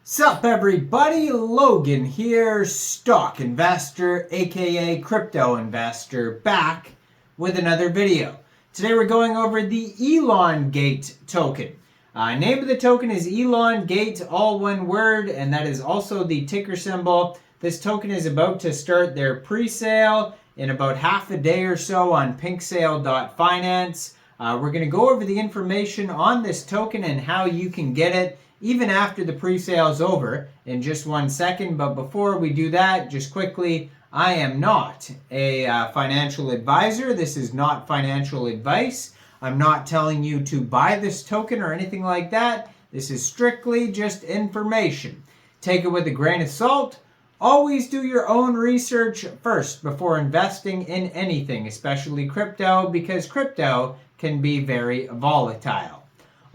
Sup everybody, Logan here, stock investor aka crypto investor, back with another video. Today we're going over the ElonGate token. Name of the token is ElonGate, all one word, and that is also the ticker symbol. This token is about to start their pre-sale in about half a day or so on pinksale.finance. We're going to go over the information on this token and how you can get it even after the pre-sale is over in just 1 second. But before we do that, just quickly, I am not a financial advisor. This is not financial advice. I'm not telling you to buy this token or anything like that. This is strictly just information. Take it with a grain of salt. Always do your own research first before investing in anything, especially crypto, because crypto can be very volatile.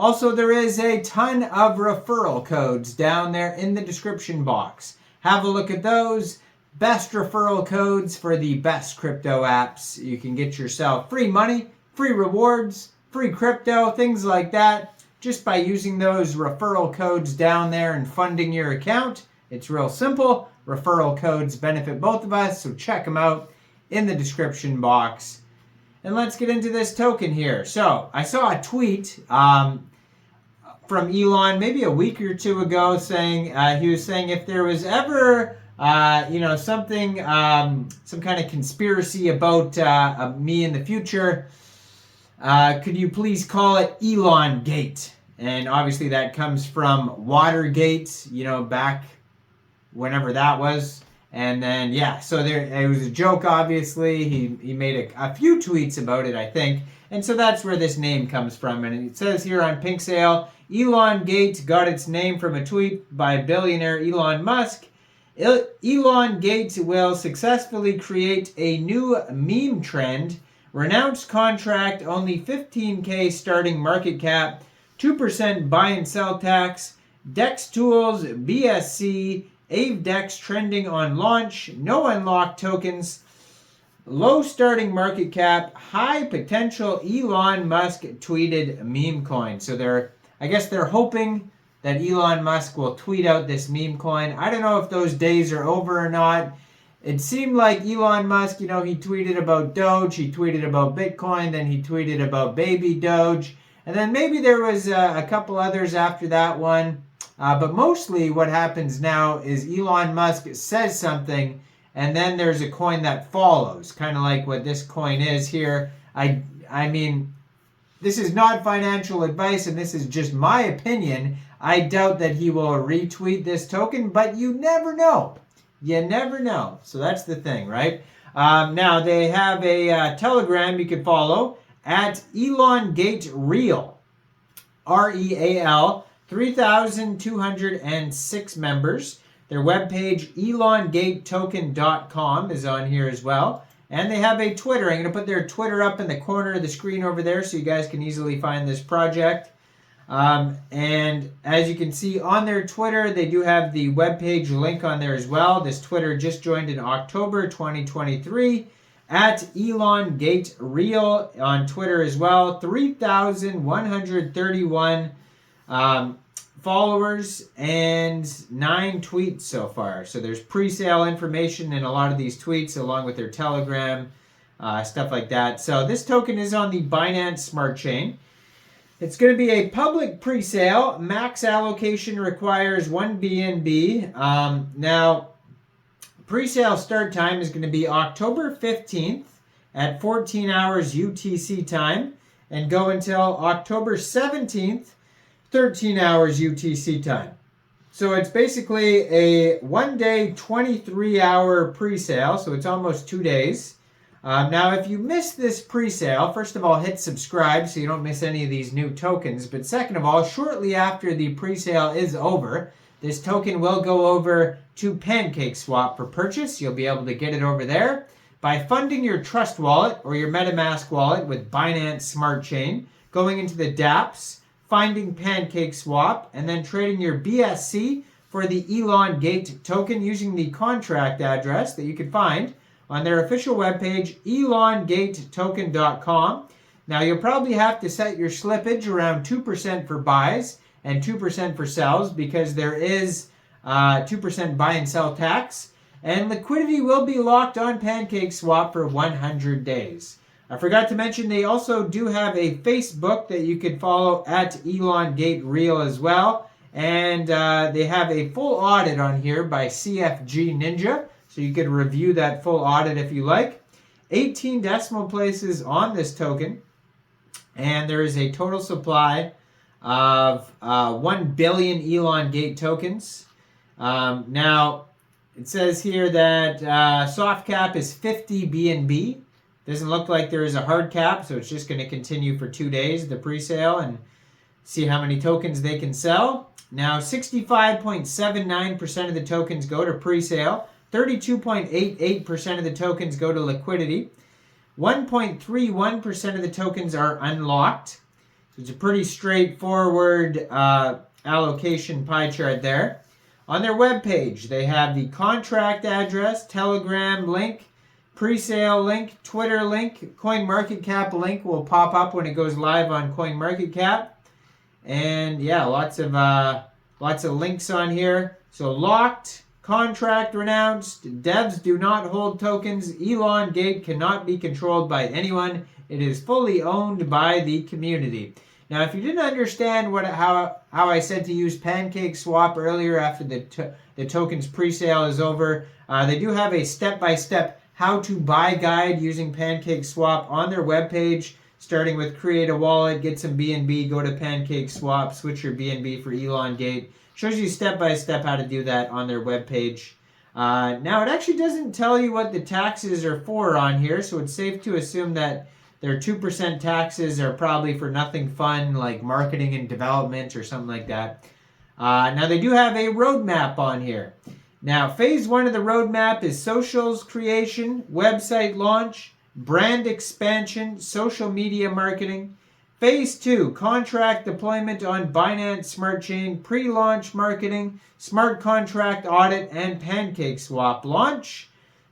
Also, there is a ton of referral codes down there in the description box. Have a look at those. Best referral codes for the best crypto apps. You can get yourself free money, free rewards, free crypto, things like that, just by using those referral codes down there and funding your account. It's real simple. Referral codes benefit both of us, so check them out in the description box. And let's get into this token here. So I saw a tweet from Elon maybe a week or two ago saying, he was saying if there was ever, something, some kind of conspiracy about me in the future, could you please call it ElonGate? And obviously that comes from Watergate, back whenever that was. And then, yeah, so it was a joke, obviously. He made a few tweets about it, I think. And so that's where this name comes from. And it says here on PinkSale, ElonGate got its name from a tweet by billionaire Elon Musk. ElonGate will successfully create a new meme trend. Renounced contract, only 15K starting market cap, 2% buy and sell tax, DEX tools, BSC, AveDex trending on launch, no unlocked tokens, low starting market cap, high potential Elon Musk tweeted meme coin. So I guess they're hoping that Elon Musk will tweet out this meme coin. I don't know if those days are over or not. It seemed like Elon Musk, he tweeted about Doge, he tweeted about Bitcoin, then he tweeted about Baby Doge, and then maybe there was a couple others after that one. But mostly what happens now is Elon Musk says something and then there's a coin that follows, kind of like what this coin is here. I mean, this is not financial advice and this is just my opinion. I doubt that he will retweet this token, but you never know. You never know. So that's the thing, right? Now they have a Telegram you can follow at ElonGate Real, REAL. 3,206 members. Their webpage, elongatetoken.com, is on here as well. And they have a Twitter. I'm going to put their Twitter up in the corner of the screen over there so you guys can easily find this project. And as you can see on their Twitter, they do have the webpage link on there as well. This Twitter just joined in October 2023 at ElonGate Real on Twitter as well. 3,131 followers and 9 tweets so far. So there's pre-sale information in a lot of these tweets along with their Telegram, stuff like that. So this token is on the Binance Smart Chain. It's going to be a public pre-sale. Max allocation requires 1 BNB. Now, pre-sale start time is going to be October 15th at 14 hours UTC time and go until October 17th 13 hours UTC time. So it's basically a 1 day, 23-hour pre-sale, so it's almost 2 days. Now, if you miss this pre-sale, first of all, hit subscribe so you don't miss any of these new tokens. But second of all, shortly after the pre-sale is over, this token will go over to PancakeSwap for purchase. You'll be able to get it over there by funding your Trust wallet or your MetaMask wallet with Binance Smart Chain, going into the dApps, finding PancakeSwap, and then trading your BSC for the ElonGate token using the contract address that you can find on their official webpage, elongatetoken.com. Now, you'll probably have to set your slippage around 2% for buys and 2% for sells because there is 2% buy and sell tax. And liquidity will be locked on PancakeSwap for 100 days. I forgot to mention they also do have a Facebook that you can follow at ElonGate Real as well. And they have a full audit on here by CFG Ninja. So you could review that full audit if you like. 18 decimal places on this token. And there is a total supply of 1 billion ElonGate tokens. Now, it says here that soft cap is 50 BNB. Doesn't look like there is a hard cap, so it's just going to continue for 2 days, the pre-sale, and see how many tokens they can sell. Now, 65.79% of the tokens go to pre-sale. 32.88% of the tokens go to liquidity. 1.31% of the tokens are unlocked. So it's a pretty straightforward allocation pie chart there. On their webpage, they have the contract address, Telegram link, pre-sale link, Twitter link, CoinMarketCap link will pop up when it goes live on CoinMarketCap. And yeah, lots of links on here. So locked, contract renounced, devs do not hold tokens, ElonGate cannot be controlled by anyone. It is fully owned by the community. Now, if you didn't understand how I said to use PancakeSwap earlier after the token's pre-sale is over, they do have a step-by-step how-to-buy guide using PancakeSwap on their webpage, starting with create a wallet, get some BNB, go to PancakeSwap, switch your BNB for ElonGate. Shows you step-by-step how to do that on their webpage. Now, it actually doesn't tell you what the taxes are for on here, so it's safe to assume that their 2% taxes are probably for nothing fun like marketing and development or something like that. Now, they do have a roadmap on here. Now, phase 1 of the roadmap is socials creation, website launch, brand expansion, social media marketing. Phase 2, contract deployment on Binance Smart Chain, pre-launch marketing, smart contract audit, and PancakeSwap launch.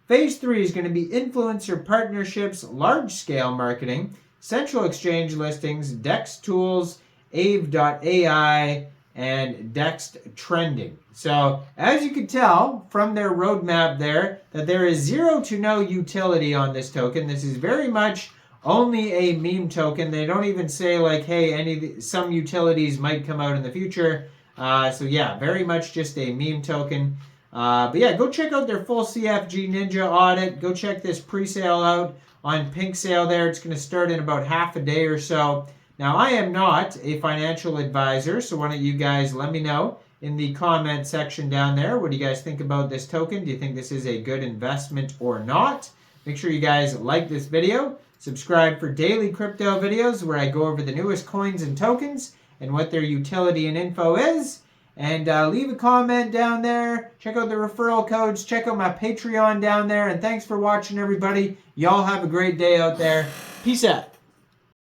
Phase 3 is going to be influencer partnerships, large-scale marketing, central exchange listings, DEX tools, Aave.ai, and DEX trending. So, as you can tell from their roadmap there, that there is zero to no utility on this token. This is very much only a meme token. They don't even say like, hey, some utilities might come out in the future. So yeah, very much just a meme token. But yeah, go check out their full CFG Ninja audit. Go check this pre-sale out on Pink Sale there. It's going to start in about half a day or so. Now, I am not a financial advisor, so why don't you guys let me know in the comment section down there. What do you guys think about this token? Do you think this is a good investment or not? Make sure you guys like this video. Subscribe for daily crypto videos where I go over the newest coins and tokens and what their utility and info is. And leave a comment down there. Check out the referral codes. Check out my Patreon down there. And thanks for watching, everybody. Y'all have a great day out there. Peace out.